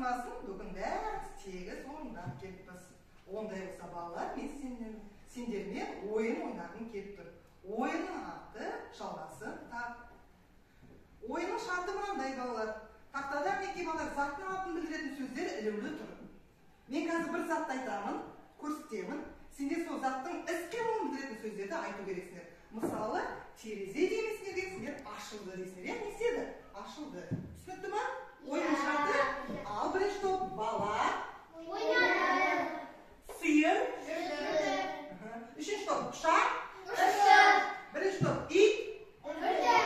тапсырмасын бүгін бәріміз тегіс орындап келіппіз. Ондай болса балалар, мен сендермен ойын ойнағым келіп тұр. Ойынның аты жалғасын тап. Ойынның шарты мынандай балалар. Тақтада мінекей балалар заттың атын білдіретін сөздер ілулі тұр. Мен қазір бір затты айтамын, көрсетемін. Сендер сол заттың іс-қимылын білдіретін сөздерді айту керексіңдер. Мысалы, терезе деймісіңдер дейсіңдер, ашылды дейсіңдер. Не істеді? Ашылды. Түсінікті ма? Ойынның шарты. Ал бірінші топ бала ойнады. Сиыр жүрді. Үшінші топ ұшақ ұшты. Бірінші топ ит үрді.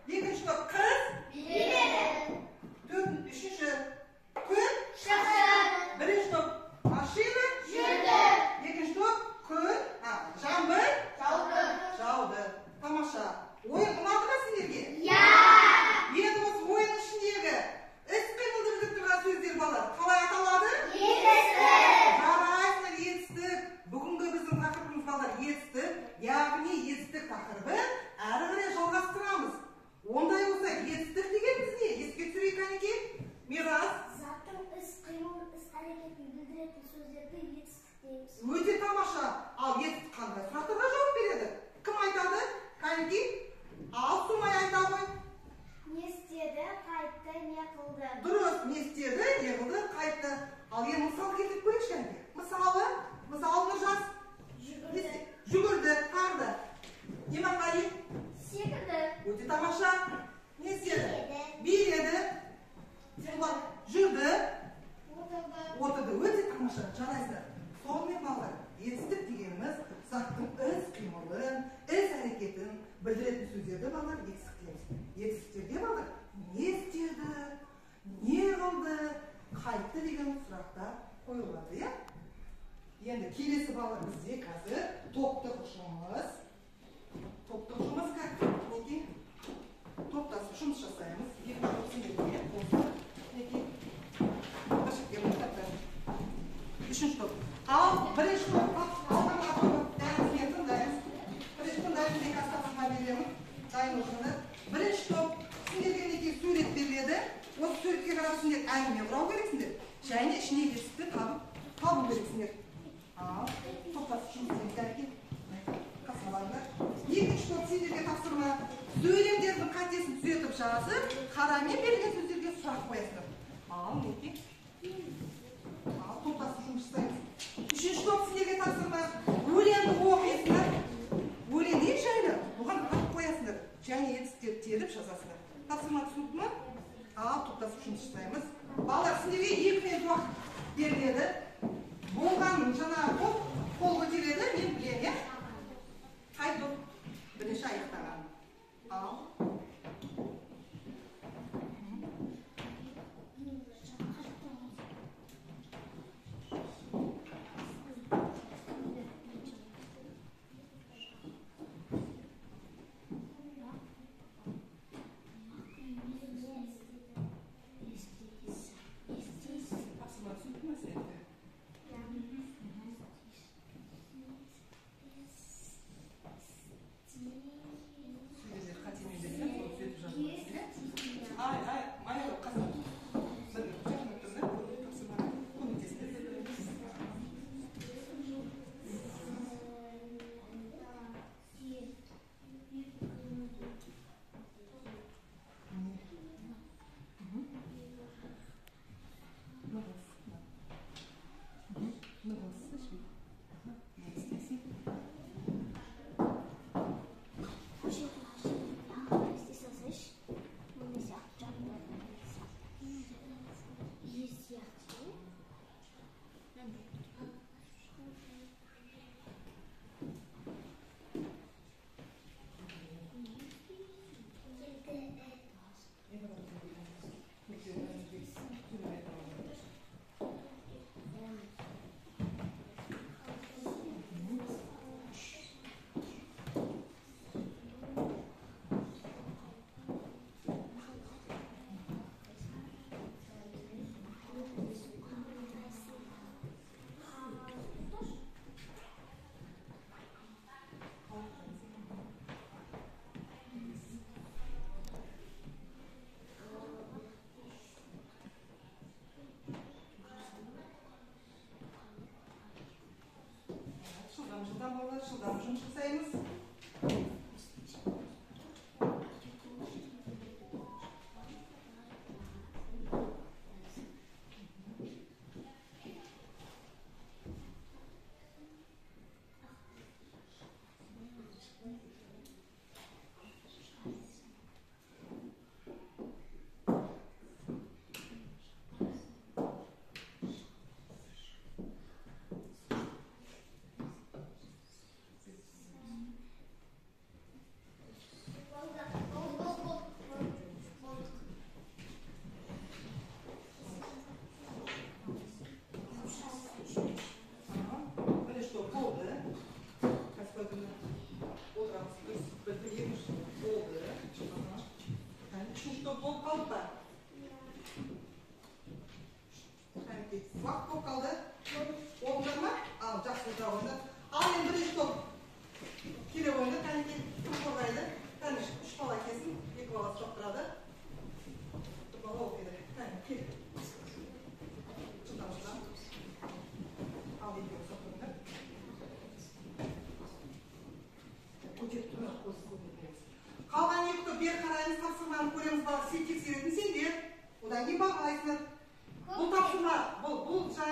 Екінші топ қыз биледі. Үшінші күн шықты. Бірінші топ машина жүрді. Екінші топ күн жаңбыр жауды. Тамаша. Ойын ұнады ма сендерге? Иә. Енді осы ойынның ішіндегі іс-қимылды білдіріп тұрған сөздер балалар қалай аталады? Етістік. Жарайсыңдар, етістік. Бүгінгі біздің тақырыбымыз балалар етістік. Яғни етістік тақырыбын әрі қарай жалғастырамыз. Ондай болса етістік дегеніміз не? Еске түсірейік кәнекей. Мирас. Заттың іс-қимылын, іс-әрекетін білдіретін сөздерді етістік дейміз. Өте тамаша. Ал етістік қандай сұрақтарға жауап береді? Кім айтады? Кәнекей. Ал Сумай айта ғой. Не істеді, қайтты, не қылды. Дұрыс, не істеді, не қылды, қайтты. Ал енді мысал келтіріп көрейікші кәнекей. Мысалы Нұржас жүгірді, тарды. Иманғали Секірді. өте тамаша. Не істеді? Биледі. Жүрді. Отырды. Өте тамаша. Жарайсыздар. Сонымен балалар, етістік дегеніміз заттың іс-қимылын, іс-әрекетін білдіретін сөздерді балалар етістік дейміз. Етістіктерге балалар не істеді, не қылды, қайтты деген сұрақтар қойылады, иә? Енді келесі балалар бізде қазір топтық жұмыс. Топтық жұмыс кәнекей. Топтасып жұмыс жасаймыз. Екі топ сендерге қосып. Үшінші топ. Ал бірінші топқа алдыңға топ дәрісінен тыңдаймыз. Бірінші тыңдаймыз, астасыға беремін. Дайын отырыңдар. Бірінші топ сендерге мінекей сурет беріледі. Осы суретке қарап сендер әңгіме құрау керексіңдер. Және ішіне етістікті табу керексіңдер. Ал топтасып жұмыс істейміз кәнекей. Қасқаларыңдар. Екінші топ сендерге тапсырма. Сөйлемдердің қатесін түзетіп жазып, қарамен берілген сөздерге сұрақ қоясыңдар. Ал мінекей. Ал топтасып жұмыс жасаймыз. Үшінші топ сендерге тапсырма. Өлеңді оқисыңдар. Өлең не жайлы? Оған хат қоясыңдар. Және етістіктерді теріп жазасыңдар. Тапсырма түсінікті ме? Ал топтасып жұмыс жасаймыз. Балалар, сендерге 2 минут уақыт беріледі. Болғанын жаңағы қол көтереді, мен білем, иә? Қай топ? Бірінші аяқтаған. Ал.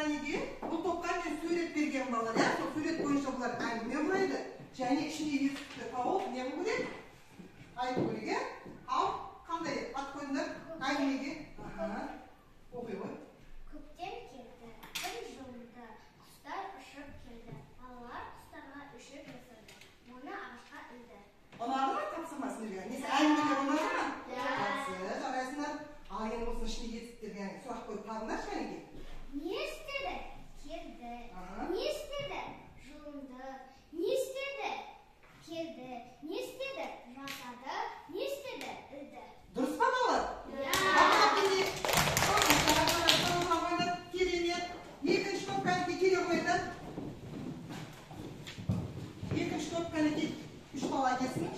кәнеге бұл топқа мен сурет берген балалар, иә? Сол сурет бойынша бұлар әңгіме құрайды. Және ішіне есікті тауып, не бұл керек? Айту керек, иә? Ал қандай ат қойыңдар әңгімеге? Оқи ғой. Көктем келді, күн жылынды, құстар ұшып келді. Балалар құстарға үшіп жасады. Оны ағашқа ілді. Ұнады ма тапсырмасын берген? Несі әңгімелер ұнады ма? Жақсы, жарайсыңдар. Ал енді осының ішіне есіктерге сұрақ қойып табыңдар кәнеге. Не істеді? Келді. Не істеді? Жылынды. Не істеді? Келді. Не істеді? Жасады. Не істеді? Ілді. Дұрыс па балалар? Керемет. Екінші топқанеке келе қойды. Екінші топқанеке 3 бала келсін.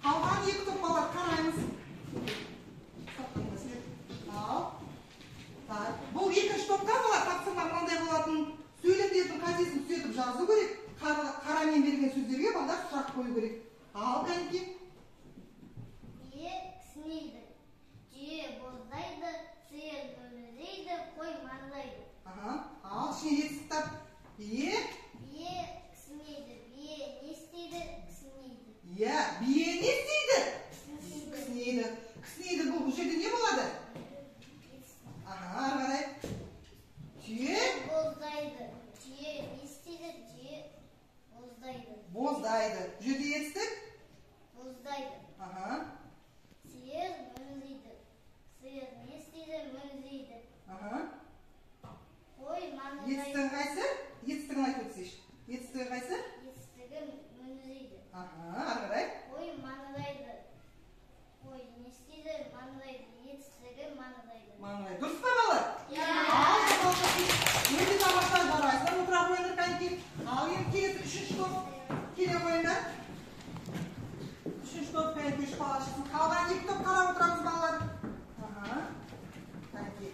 Қалған 2 топ балалар қараймыз. Бұл екінші топқа балалар тапсырма мынандай болатын. Сөйлемдердің қажетін түзетіп жазу керек. Қарамен берген сөздерге балалар сұрақ қою керек. Ал кәнеке. Бие кісінейді, түйе боздайды, сиыр мөлдейді, қой маңдайды. Ал ішіне есік тап. Бие кісінейді, бие не істейді? Кісінейді. Иә, бие не істейді? Кісінейді. Кісінейді бұл жерде не болады? Ары қарай. Түйе боздайды. Түйе не істейді? Түйе боздайды. Боздайды. Жерде етістік? Боздайды. Сиыр мөлдейді. Сиыр не істейді? Мөлдейді. Қой маңдайды. Етістігі қайсы? Етістігін айтып өтсейші. Етістігі қайсы? Етістігі мөлдейді. Ары қарай. Қой маңдайды. Қой не істейді? Маңдайды. Етістігі маңдайды. Маңдай. Дұрыс па балалар? Ал, өте тамаша жарайсыздар. Отыра қойыңдар кәнеке. Ал енді келесі 3-ші топ. Келе қойыңдар. 3-ші топ кәнеке 3 бала шықсын. Қалған 2 топ қарап отырамыз балалар. Кәнеке.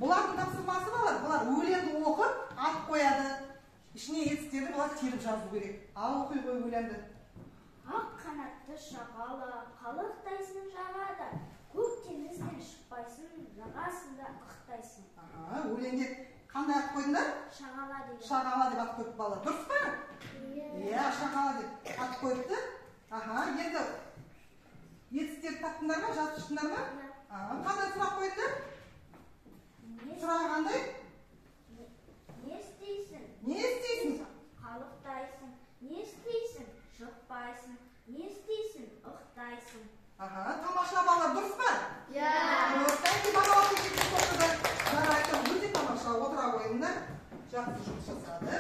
Бұлардың тапсырмасы балалар. Бұлар өлеңді оқып, ат қояды. Ішіне етістерді бұлар теріп жазу керек. Ал оқи қой өлеңді. Ақ қанатты шағала, қалықтайсың жағада. Көк теңізден шықпайсың, жағасында ықтайсың. Өлеңде қандай ат қойдыңдар? Шағала деген. Шағала деп ат қойып балалар. Дұрыс па? Иә, шағала деп ат қойыпты. Енді етістерді таптыңдар ма, жазып шықтыңдар ма? Қандай сұрақ қойдыңдар? Сұрағы қандай? Не істейсің? Не істейсің? Қалықтайсың. Не істейсің? Шықпайсың. Не істейсің? Ықтайсың. Тамаша балалар, дұрыс па? Кәнеке балалар tekrar тоқтады. Жарайды, өте тамаша. Отыра қойыңдар. Жақсы жұмыс жасады.